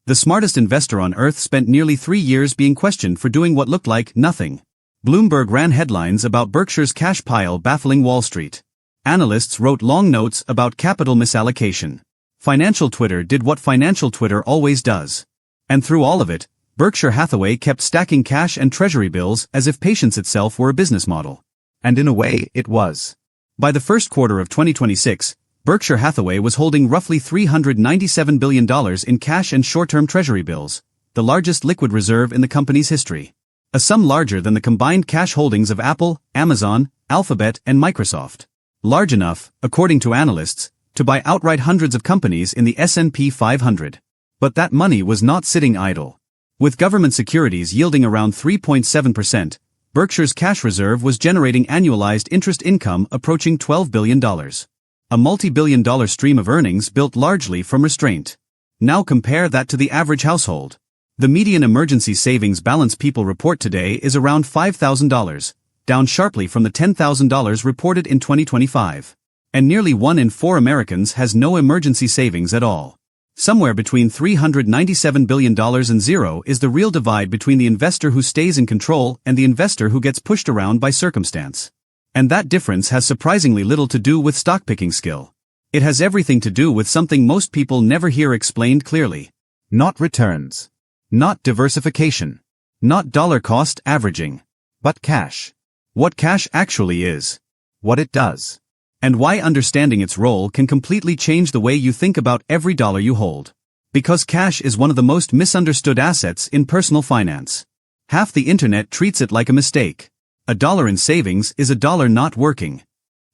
The smartest investor on earth spent nearly 3 years being questioned for doing what looked like nothing. Bloomberg ran headlines about Berkshire's cash pile baffling Wall Street. Analysts wrote long notes about capital misallocation. Financial Twitter did what financial Twitter always does. And through all of it, Berkshire Hathaway kept stacking cash and treasury bills as if patience itself were a business model. And in a way, it was. By the first quarter of 2026, Berkshire Hathaway was holding roughly $397 billion in cash and short-term treasury bills, the largest liquid reserve in the company's history. A sum larger than the combined cash holdings of Apple, Amazon, Alphabet, and Microsoft. Large enough, according to analysts, to buy outright hundreds of companies in the S&P 500. But that money was not sitting idle. With government securities yielding around 3.7%, Berkshire's cash reserve was generating annualized interest income approaching $12 billion. A multi-billion-dollar stream of earnings built largely from restraint. Now compare that to the average household. The median emergency savings balance people report today is around $5,000, down sharply from the $10,000 reported in 2025. And nearly 1 in 4 Americans has no emergency savings at all. Somewhere between $397 billion and zero is the real divide between the investor who stays in control and the investor who gets pushed around by circumstance. And that difference has surprisingly little to do with stock-picking skill. It has everything to do with something most people never hear explained clearly. Not returns. Not diversification. Not dollar-cost averaging. But cash. What cash actually is. What it does. And why understanding its role can completely change the way you think about every dollar you hold. Because cash is one of the most misunderstood assets in personal finance. Half the internet treats it like a mistake. $1 in savings is $1 not working.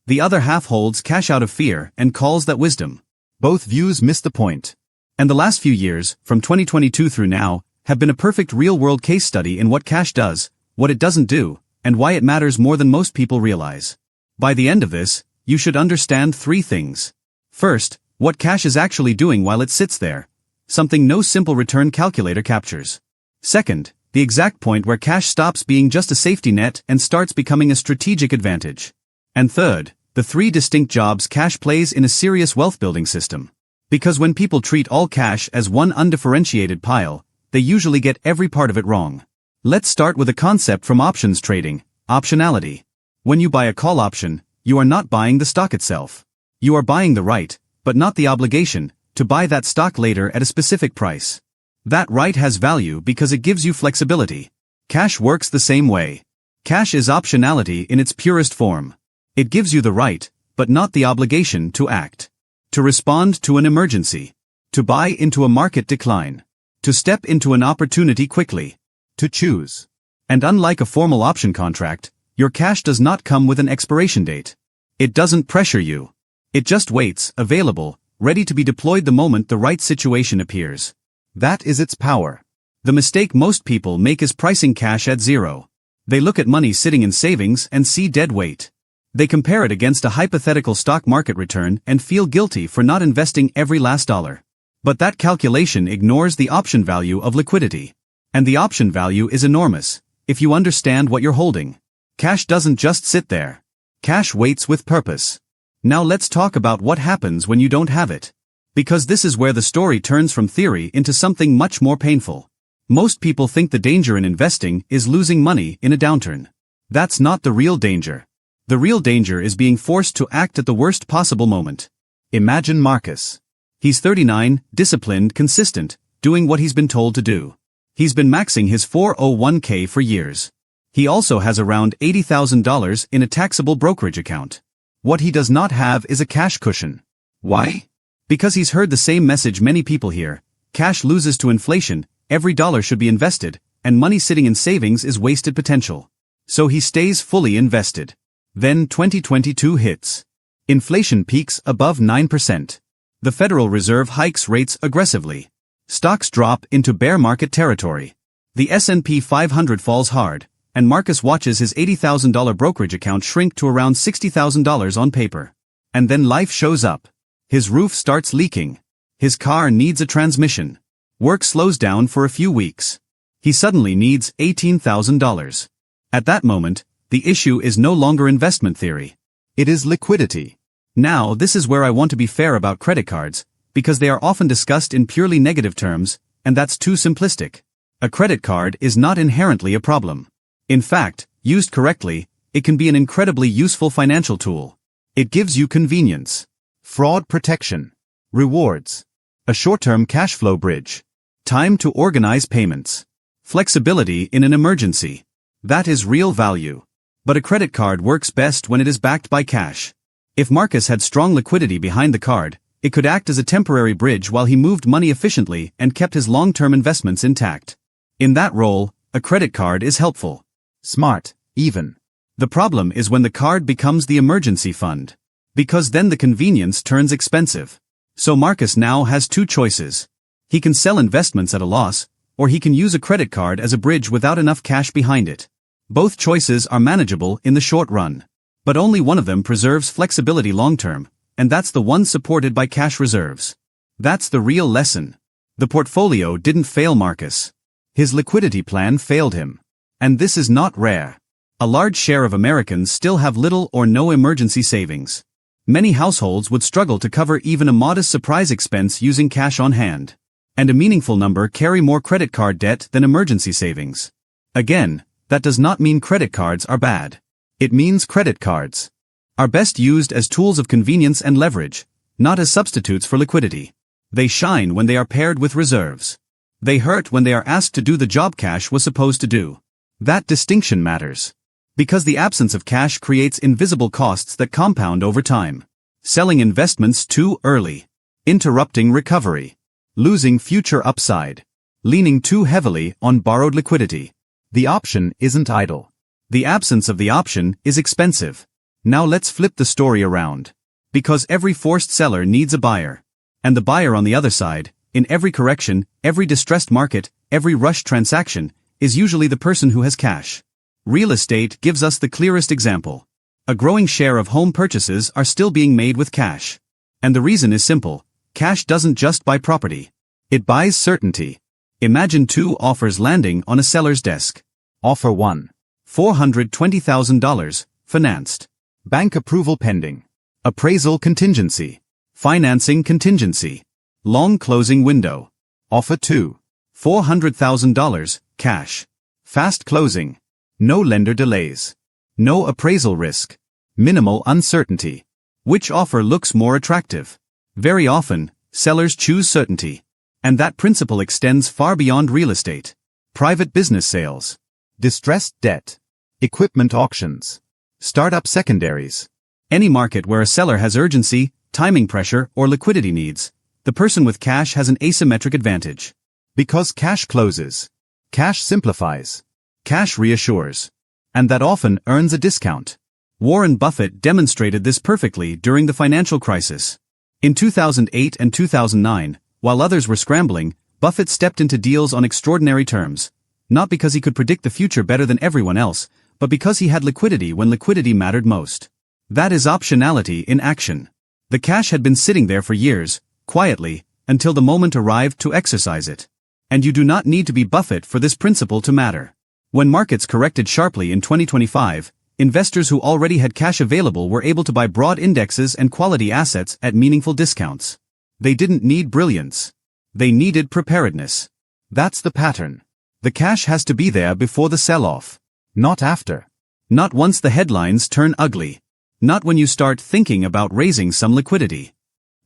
The other half holds cash out of fear and calls that wisdom. Both views miss the point. And the last few years, from 2022 through now, have been a perfect real-world case study in what cash does, what it doesn't do, and why it matters more than most people realize. By the end of this, you should understand 3 things. First, what cash is actually doing while it sits there. Something no simple return calculator captures. Second, the exact point where cash stops being just a safety net and starts becoming a strategic advantage. And third, the 3 distinct jobs cash plays in a serious wealth-building system. Because when people treat all cash as one undifferentiated pile, they usually get every part of it wrong. Let's start with a concept from options trading, optionality. When you buy a call option, you are not buying the stock itself. You are buying the right, but not the obligation, to buy that stock later at a specific price. That right has value because it gives you flexibility. Cash works the same way. Cash is optionality in its purest form. It gives you the right, but not the obligation to act. To respond to an emergency. To buy into a market decline. To step into an opportunity quickly. To choose. And unlike a formal option contract, your cash does not come with an expiration date. It doesn't pressure you. It just waits, available, ready to be deployed the moment the right situation appears. That is its power. The mistake most people make is pricing cash at zero. They look at money sitting in savings and see dead weight. They compare it against a hypothetical stock market return and feel guilty for not investing every last dollar. But that calculation ignores the option value of liquidity. And the option value is enormous, if you understand what you're holding. Cash doesn't just sit there. Cash waits with purpose. Now let's talk about what happens when you don't have it. Because this is where the story turns from theory into something much more painful. Most people think the danger in investing is losing money in a downturn. That's not the real danger. The real danger is being forced to act at the worst possible moment. Imagine Marcus. He's 39, disciplined, consistent, doing what he's been told to do. He's been maxing his 401k for years. He also has around $80,000 in a taxable brokerage account. What he does not have is a cash cushion. Why? Because he's heard the same message many people hear. Cash loses to inflation, every dollar should be invested, and money sitting in savings is wasted potential. So he stays fully invested. Then 2022 hits. Inflation peaks above 9%. The Federal Reserve hikes rates aggressively. Stocks drop into bear market territory. The S&P 500 falls hard, and Marcus watches his $80,000 brokerage account shrink to around $60,000 on paper. And then life shows up. His roof starts leaking. His car needs a transmission. Work slows down for a few weeks. He suddenly needs $18,000. At that moment, the issue is no longer investment theory. It is liquidity. Now, this is where I want to be fair about credit cards, because they are often discussed in purely negative terms, and that's too simplistic. A credit card is not inherently a problem. In fact, used correctly, it can be an incredibly useful financial tool. It gives you convenience, fraud protection, rewards, a short-term cash flow bridge, time to organize payments, flexibility in an emergency. That is real value. But a credit card works best when it is backed by cash. If Marcus had strong liquidity behind the card, it could act as a temporary bridge while he moved money efficiently and kept his long-term investments intact. In that role, a credit card is helpful, smart, even. The problem is when the card becomes the emergency fund. Because then the convenience turns expensive. So Marcus now has two choices. He can sell investments at a loss, or he can use a credit card as a bridge without enough cash behind it. Both choices are manageable in the short run. But only one of them preserves flexibility long-term, and that's the one supported by cash reserves. That's the real lesson. The portfolio didn't fail Marcus. His liquidity plan failed him. And this is not rare. A large share of Americans still have little or no emergency savings. Many households would struggle to cover even a modest surprise expense using cash on hand. And a meaningful number carry more credit card debt than emergency savings. Again, that does not mean credit cards are bad. It means credit cards are best used as tools of convenience and leverage, not as substitutes for liquidity. They shine when they are paired with reserves. They hurt when they are asked to do the job cash was supposed to do. That distinction matters. Because the absence of cash creates invisible costs that compound over time. Selling investments too early. Interrupting recovery. Losing future upside. Leaning too heavily on borrowed liquidity. The option isn't idle. The absence of the option is expensive. Now let's flip the story around. Because every forced seller needs a buyer. And the buyer on the other side, in every correction, every distressed market, every rushed transaction, is usually the person who has cash. Real estate gives us the clearest example. A growing share of home purchases are still being made with cash. And the reason is simple. Cash doesn't just buy property. It buys certainty. Imagine two offers landing on a seller's desk. Offer 1. $420,000, financed. Bank approval pending. Appraisal contingency. Financing contingency. Long closing window. Offer 2. $400,000, cash. Fast closing. No lender delays. No appraisal risk. Minimal uncertainty. Which offer looks more attractive? Very often, sellers choose certainty. And that principle extends far beyond real estate. Private business sales. Distressed debt. Equipment auctions. Startup secondaries. Any market where a seller has urgency, timing pressure, or liquidity needs, the person with cash has an asymmetric advantage. Because cash closes. Cash simplifies. Cash reassures. And that often earns a discount. Warren Buffett demonstrated this perfectly during the financial crisis. In 2008 and 2009, while others were scrambling, Buffett stepped into deals on extraordinary terms. Not because he could predict the future better than everyone else, but because he had liquidity when liquidity mattered most. That is optionality in action. The cash had been sitting there for years, quietly, until the moment arrived to exercise it. And you do not need to be Buffett for this principle to matter. When markets corrected sharply in 2025, investors who already had cash available were able to buy broad indexes and quality assets at meaningful discounts. They didn't need brilliance. They needed preparedness. That's the pattern. The cash has to be there before the sell-off. Not after. Not once the headlines turn ugly. Not when you start thinking about raising some liquidity.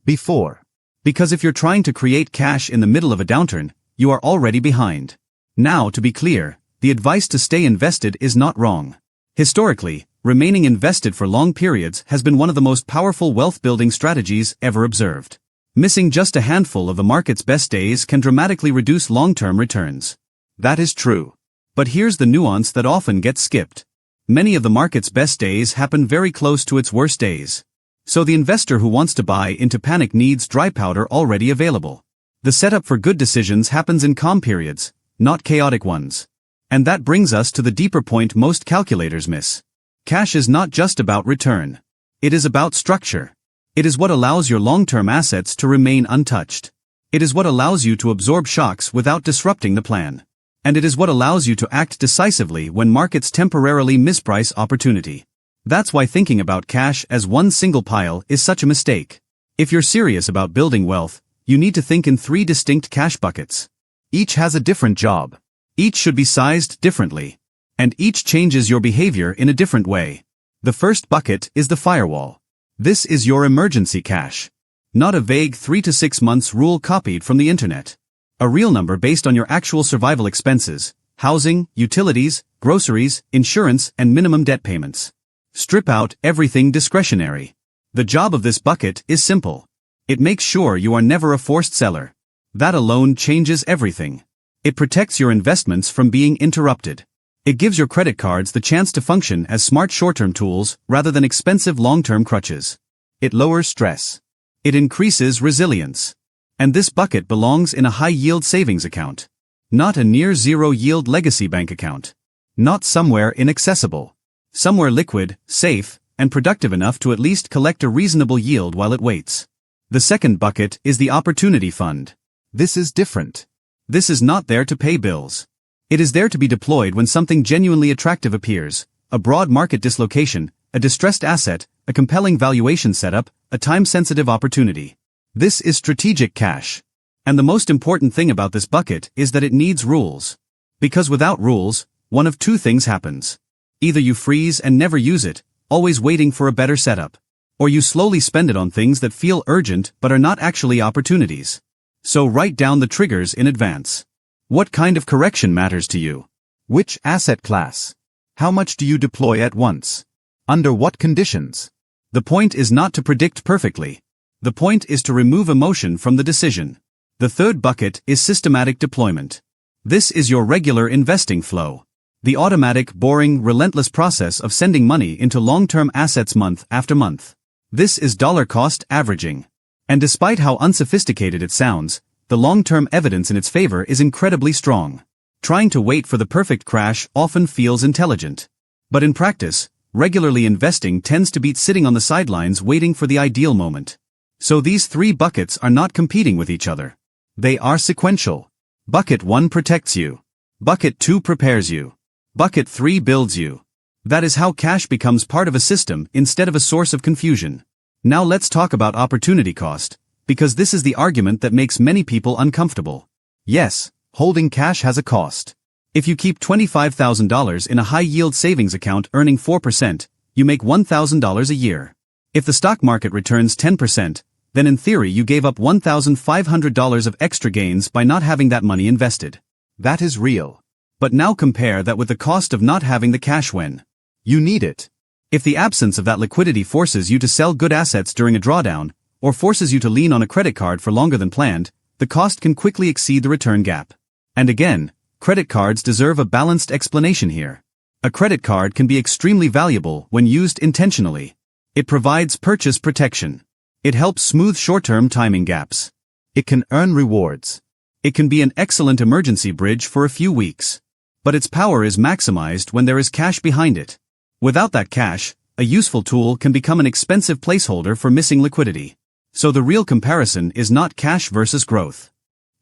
Before. Because if you're trying to create cash in the middle of a downturn, you are already behind. Now, to be clear, the advice to stay invested is not wrong. Historically, remaining invested for long periods has been one of the most powerful wealth-building strategies ever observed. Missing just a handful of the market's best days can dramatically reduce long-term returns. That is true. But here's the nuance that often gets skipped. Many of the market's best days happen very close to its worst days. So the investor who wants to buy into panic needs dry powder already available. The setup for good decisions happens in calm periods, not chaotic ones. And that brings us to the deeper point most calculators miss. Cash is not just about return. It is about structure. It is what allows your long-term assets to remain untouched. It is what allows you to absorb shocks without disrupting the plan. And it is what allows you to act decisively when markets temporarily misprice opportunity. That's why thinking about cash as one single pile is such a mistake. If you're serious about building wealth, you need to think in three distinct cash buckets. Each has a different job. Each should be sized differently. And each changes your behavior in a different way. The first bucket is the firewall. This is your emergency cash. Not a vague 3 to 6 months rule copied from the internet. A real number based on your actual survival expenses, housing, utilities, groceries, insurance, and minimum debt payments. Strip out everything discretionary. The job of this bucket is simple. It makes sure you are never a forced seller. That alone changes everything. It protects your investments from being interrupted. It gives your credit cards the chance to function as smart short-term tools rather than expensive long-term crutches. It lowers stress. It increases resilience. And this bucket belongs in a high-yield savings account. Not a near-zero-yield legacy bank account. Not somewhere inaccessible. Somewhere liquid, safe, and productive enough to at least collect a reasonable yield while it waits. The second bucket is the opportunity fund. This is different. This is not there to pay bills. It is there to be deployed when something genuinely attractive appears, a broad market dislocation, a distressed asset, a compelling valuation setup, a time-sensitive opportunity. This is strategic cash. And the most important thing about this bucket is that it needs rules. Because without rules, one of two things happens. Either you freeze and never use it, always waiting for a better setup. Or you slowly spend it on things that feel urgent but are not actually opportunities. So write down the triggers in advance. What kind of correction matters to you? Which asset class? How much do you deploy at once? Under what conditions? The point is not to predict perfectly. The point is to remove emotion from the decision. The third bucket is systematic deployment. This is your regular investing flow. The automatic, boring, relentless process of sending money into long-term assets month after month. This is dollar cost averaging. And despite how unsophisticated it sounds, the long-term evidence in its favor is incredibly strong. Trying to wait for the perfect crash often feels intelligent. But in practice, regularly investing tends to beat sitting on the sidelines waiting for the ideal moment. So these three buckets are not competing with each other. They are sequential. Bucket 1 protects you. Bucket 2 prepares you. Bucket 3 builds you. That is how cash becomes part of a system instead of a source of confusion. Now let's talk about opportunity cost, because this is the argument that makes many people uncomfortable. Yes, holding cash has a cost. If you keep $25,000 in a high-yield savings account earning 4%, you make $1,000 a year. If the stock market returns 10%, then in theory you gave up $1,500 of extra gains by not having that money invested. That is real. But now compare that with the cost of not having the cash when you need it. If the absence of that liquidity forces you to sell good assets during a drawdown, or forces you to lean on a credit card for longer than planned, the cost can quickly exceed the return gap. And again, credit cards deserve a balanced explanation here. A credit card can be extremely valuable when used intentionally. It provides purchase protection. It helps smooth short-term timing gaps. It can earn rewards. It can be an excellent emergency bridge for a few weeks. But its power is maximized when there is cash behind it. Without that cash, a useful tool can become an expensive placeholder for missing liquidity. So the real comparison is not cash versus growth.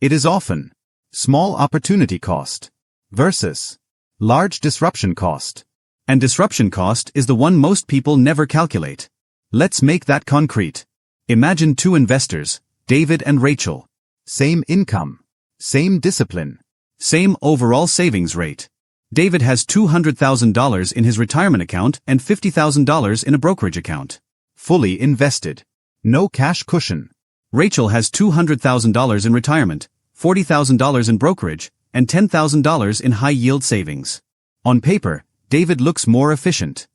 It is often small opportunity cost versus large disruption cost. And disruption cost is the one most people never calculate. Let's make that concrete. Imagine two investors, David and Rachel. Same income. Same discipline. Same overall savings rate. David has $200,000 in his retirement account and $50,000 in a brokerage account. Fully invested. No cash cushion. Rachel has $200,000 in retirement, $40,000 in brokerage, and $10,000 in high-yield savings. On paper, David looks more efficient,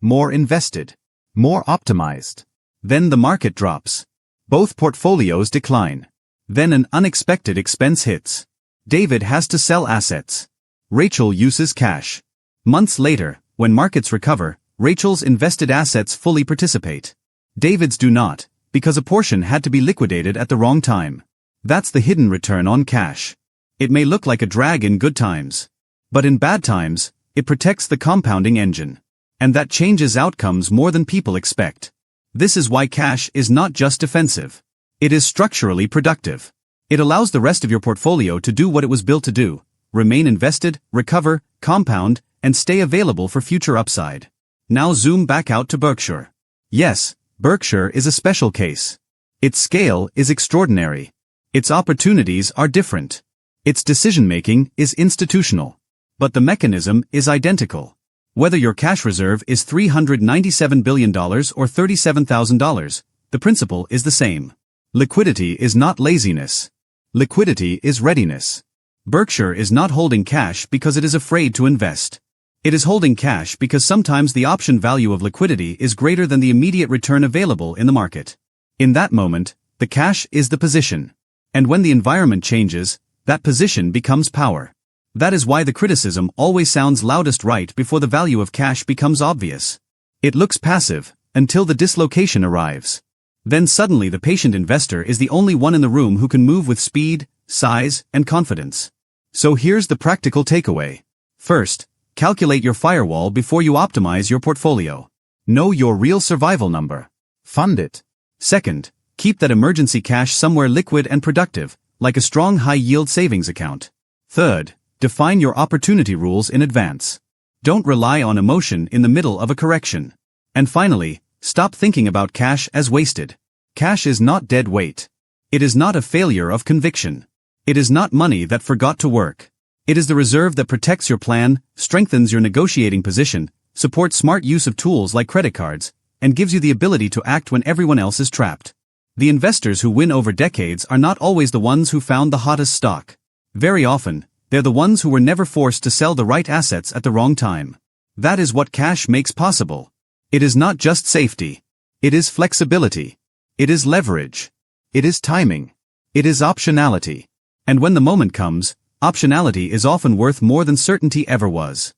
more invested, more optimized. Then the market drops. Both portfolios decline. Then an unexpected expense hits. David has to sell assets. Rachel uses cash. Months later, when markets recover, Rachel's invested assets fully participate. David's do not, because a portion had to be liquidated at the wrong time. That's the hidden return on cash. It may look like a drag in good times. But in bad times, it protects the compounding engine. And that changes outcomes more than people expect. This is why cash is not just defensive. It is structurally productive. It allows the rest of your portfolio to do what it was built to do: remain invested, recover, compound, and stay available for future upside. Now zoom back out to Berkshire. Yes, Berkshire is a special case. Its scale is extraordinary. Its opportunities are different. Its decision-making is institutional. But the mechanism is identical. Whether your cash reserve is $397 billion or $37,000, the principle is the same. Liquidity is not laziness. Liquidity is readiness. Berkshire is not holding cash because it is afraid to invest. It is holding cash because sometimes the option value of liquidity is greater than the immediate return available in the market. In that moment, the cash is the position. And when the environment changes, that position becomes power. That is why the criticism always sounds loudest right before the value of cash becomes obvious. It looks passive until the dislocation arrives. Then suddenly the patient investor is the only one in the room who can move with speed, size, and confidence. So here's the practical takeaway. First, calculate your firewall before you optimize your portfolio. Know your real survival number. Fund it. Second, keep that emergency cash somewhere liquid and productive, like a strong high-yield savings account. Third, define your opportunity rules in advance. Don't rely on emotion in the middle of a correction. And finally, stop thinking about cash as wasted. Cash is not dead weight. It is not a failure of conviction. It is not money that forgot to work. It is the reserve that protects your plan, strengthens your negotiating position, supports smart use of tools like credit cards, and gives you the ability to act when everyone else is trapped. The investors who win over decades are not always the ones who found the hottest stock. Very often, they're the ones who were never forced to sell the right assets at the wrong time. That is what cash makes possible. It is not just safety. It is flexibility. It is leverage. It is timing. It is optionality. And when the moment comes, optionality is often worth more than certainty ever was.